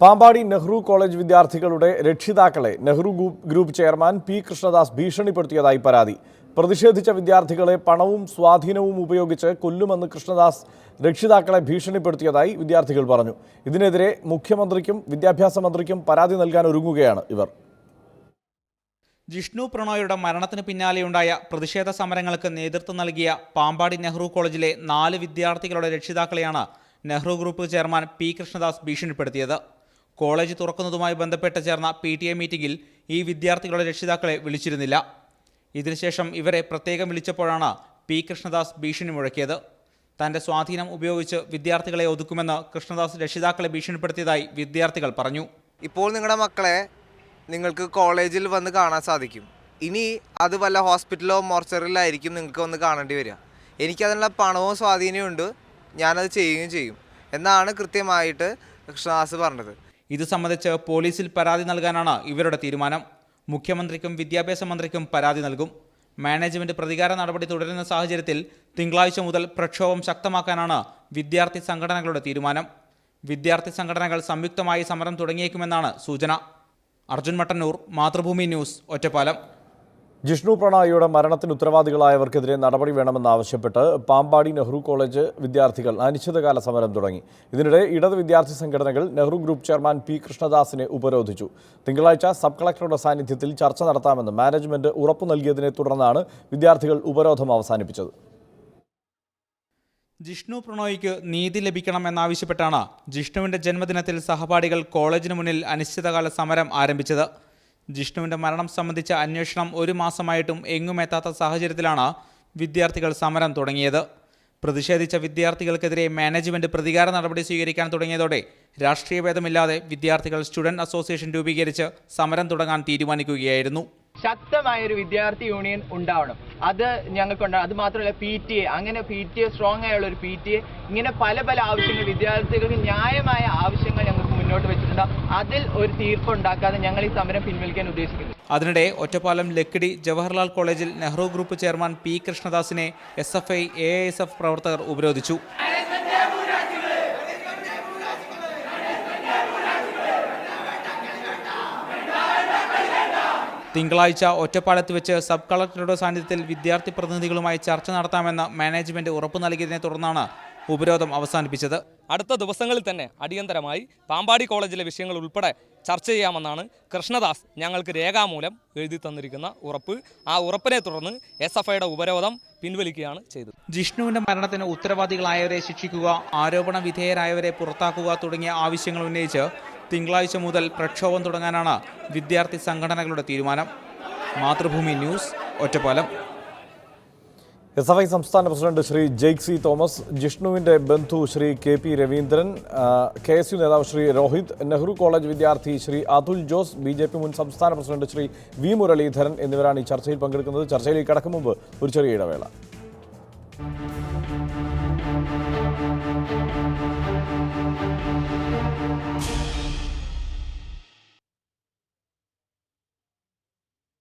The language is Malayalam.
പാമ്പാടി നെഹ്റു കോളേജ് വിദ്യാർത്ഥികളുടെ രക്ഷിതാക്കളെ Nehru group chairman P Krishnadas ഭീഷണിപ്പെടുത്തിയതായി പരാതി. പ്രതിഷേധിച്ച വിദ്യാർത്ഥികളെ പണവും സ്വാധീനവും ഉപയോഗിച്ച് കൊല്ലുമെന്ന് കൃഷ്ണദാസ് രക്ഷിതാക്കളെ ഭീഷണിപ്പെടുത്തിയതായി വിദ്യാർത്ഥികൾ പറഞ്ഞു. ഇതിനെതിരെ മുഖ്യമന്ത്രിക്കും വിദ്യാഭ്യാസ മന്ത്രിക്കും പരാതി നൽകാൻ ഒരുങ്ങുകയാണ് ഇവർ. ജിഷ്ണു പ്രണോയുടെ മരണത്തിന് പിന്നാലെയുണ്ടായ പ്രതിഷേധ സമരങ്ങൾക്ക് നേതൃത്വം നൽകിയ പാമ്പാടി നെഹ്റു കോളേജിലെ 4 വിദ്യാർത്ഥികളുടെ രക്ഷിതാക്കളെയാണ് Nehru group chairman P Krishnadas ഭീഷണിപ്പെടുത്തിയത്. കോളേജ് തുറക്കുന്നതുമായി ബന്ധപ്പെട്ട് ചേർന്ന PTA മീറ്റിംഗിൽ ഈ വിദ്യാർത്ഥികളുടെ രക്ഷിതാക്കളെ വിളിച്ചിരുന്നില്ല. ഇതിനുശേഷം ഇവരെ പ്രത്യേകം വിളിച്ചപ്പോഴാണ് പി കൃഷ്ണദാസ് ഭീഷണി മുഴക്കിയത്. തന്റെ സ്വാധീനം ഉപയോഗിച്ച് വിദ്യാർത്ഥികളെ ഒതുക്കുമെന്ന് കൃഷ്ണദാസ് രക്ഷിതാക്കളെ ഭീഷണിപ്പെടുത്തിയതായി വിദ്യാർത്ഥികൾ പറഞ്ഞു. ഇപ്പോൾ നിങ്ങളുടെ മക്കളെ നിങ്ങൾക്ക് കോളേജിൽ വന്ന് കാണാൻ സാധിക്കും. ഇനി അത് വല്ല ഹോസ്പിറ്റലോ മോർച്ചറിയിലായിരിക്കും നിങ്ങൾക്ക് വന്ന് കാണേണ്ടി വരിക. എനിക്കതിനുള്ള പണവും സ്വാധീനവും ഉണ്ട്, ഞാനത് ചെയ്യുകയും ചെയ്യും എന്നാണ് കൃത്യമായിട്ട് കൃഷ്ണദാസ് പറഞ്ഞത്. ഇത് സംബന്ധിച്ച് പോലീസിൽ പരാതി നൽകാനാണ് ഇവരുടെ തീരുമാനം. മുഖ്യമന്ത്രിക്കും വിദ്യാഭ്യാസ മന്ത്രിക്കും പരാതി നൽകും. മാനേജ്മെന്റ് പ്രതികാര നടപടി തുടരുന്ന സാഹചര്യത്തിൽ തിങ്കളാഴ്ച മുതൽ പ്രക്ഷോഭം ശക്തമാക്കാനാണ് വിദ്യാർത്ഥി സംഘടനകളുടെ തീരുമാനം. വിദ്യാർത്ഥി സംഘടനകൾ സംയുക്തമായി സമരം തുടങ്ങിയേക്കുമെന്നാണ് സൂചന. അർജുൻ മട്ടന്നൂർ, മാതൃഭൂമി ന്യൂസ്, ഒറ്റപ്പാലം. ജിഷ്ണു പ്രണോയുടെ മരണത്തിന് ഉത്തരവാദികളായവർക്കെതിരെ നടപടി വേണമെന്നാവശ്യപ്പെട്ട് പാമ്പാടി നെഹ്റു കോളേജ് വിദ്യാർത്ഥികൾ അനിശ്ചിതകാല സമരം തുടങ്ങി. ഇതിനിടെ ഇടത് വിദ്യാർത്ഥി സംഘടനകൾ നെഹ്റു ഗ്രൂപ്പ് ചെയർമാൻ പി കൃഷ്ണദാസിനെ ഉപരോധിച്ചു. തിങ്കളാഴ്ച സബ് കളക്ടറുടെ സാന്നിധ്യത്തിൽ ചർച്ച നടത്താമെന്ന് മാനേജ്മെന്റ് ഉറപ്പു നൽകിയതിനെ തുടർന്നാണ് വിദ്യാർത്ഥികൾ ഉപരോധം അവസാനിപ്പിച്ചത്. ജിഷ്ണു പ്രണോയ്ക്ക് നീതി ലഭിക്കണമെന്നാവശ്യപ്പെട്ടാണ് ജിഷ്ണുവിന്റെ ജന്മദിനത്തിൽ സഹപാഠികൾ കോളേജിന് മുന്നിൽ അനിശ്ചിതകാല സമരം ആരംഭിച്ചത്. ജിഷ്ണുവിന്റെ മരണം സംബന്ധിച്ച അന്വേഷണം 1 മാസമായിട്ടും എങ്ങുമെത്താത്ത സാഹചര്യത്തിലാണ് വിദ്യാർത്ഥികൾ സമരം തുടങ്ങിയത്. പ്രതിഷേധിച്ച വിദ്യാർത്ഥികൾക്കെതിരെ മാനേജ്മെന്റ് പ്രതികാര നടപടി സ്വീകരിക്കാൻ തുടങ്ങിയതോടെ രാഷ്ട്രീയ ഭേദമില്ലാതെ വിദ്യാർത്ഥികൾ സ്റ്റുഡന്റ് അസോസിയേഷൻ രൂപീകരിച്ച് സമരം തുടങ്ങാൻ തീരുമാനിക്കുകയായിരുന്നു. ശക്തമായൊരു വിദ്യാർത്ഥി യൂണിയൻ ഉണ്ടാവണം. അത് ഞങ്ങൾക്കുണ്ടാവും. അത് മാത്രമല്ല PTA, അങ്ങനെ PTA സ്ട്രോങ് ആയുള്ള ഒരു PTA, ഇങ്ങനെ പല ആവശ്യങ്ങൾ, വിദ്യാർത്ഥികൾക്ക് ന്യായമായ ആവശ്യങ്ങൾ ഞങ്ങൾക്ക് മുന്നോട്ട് വെച്ചിട്ടുണ്ട്. അതിൽ ഒരു തീർപ്പുണ്ടാക്കാതെ ഞങ്ങൾ ഈ സമരം പിൻവലിക്കാൻ ഉദ്ദേശിക്കുന്നു. അതിനിടെ ഒറ്റപ്പാലം ലക്കിടി ജവഹർലാൽ കോളേജിൽ നെഹ്റു ഗ്രൂപ്പ് ചെയർമാൻ പി കൃഷ്ണദാസിനെ SFI AISF പ്രവർത്തകർ ഉപരോധിച്ചു. തിങ്കളാഴ്ച ഒറ്റപ്പാലത്ത് വെച്ച് സബ് കളക്ടറുടെ സാന്നിധ്യത്തിൽ വിദ്യാർത്ഥി പ്രതിനിധികളുമായി ചർച്ച നടത്താമെന്ന് മാനേജ്മെന്റ് ഉറപ്പു നൽകിയതിനെ തുടർന്നാണ് ഉപരോധം അവസാനിപ്പിച്ചത്. അടുത്ത ദിവസങ്ങളിൽ തന്നെ അടിയന്തരമായി പാമ്പാടി കോളേജിലെ വിഷയങ്ങൾ ഉൾപ്പെടെ ചർച്ച ചെയ്യാമെന്നാണ് കൃഷ്ണദാസ് ഞങ്ങൾക്ക് രേഖാമൂലം എഴുതി തന്നിരിക്കുന്ന ഉറപ്പ്. ആ ഉറപ്പിനെ തുടർന്ന് SFIയുടെ ഉപരോധം പിൻവലിക്കുകയാണ് ചെയ്തത്. ജിഷ്ണുവിന്റെ മരണത്തിന് ഉത്തരവാദികളായവരെ ശിക്ഷിക്കുക, ആരോപണ വിധേയരായവരെ പുറത്താക്കുക തുടങ്ങിയ ആവശ്യങ്ങൾ ഉന്നയിച്ച് തിങ്കളാഴ്ച മുതൽ പ്രക്ഷോഭം തുടങ്ങാനാണ് വിദ്യാർത്ഥി സംഘടനകളുടെ തീരുമാനം. മാതൃഭൂമി ന്യൂസ്, ഒറ്റപ്പാലം. SFI സംസ്ഥാന പ്രസിഡന്റ് ശ്രീ ജെയ്ക്സി തോമസ്, ജിഷ്ണുവിന്റെ ബന്ധു ശ്രീ KP രവീന്ദ്രൻ, KSU നേതാവ് ശ്രീ രോഹിത്, നെഹ്റു കോളേജ് വിദ്യാർത്ഥി ശ്രീ അതുൽ ജോസ്, BJP മുൻ സംസ്ഥാന പ്രസിഡന്റ് ശ്രീ V മുരളീധരൻ എന്നിവരാണ് ഈ ചർച്ചയിൽ പങ്കെടുക്കുന്നത്. ചർച്ചയിലേക്ക് കടക്കും മുമ്പ് ഒരു ചെറിയ ഇടവേള.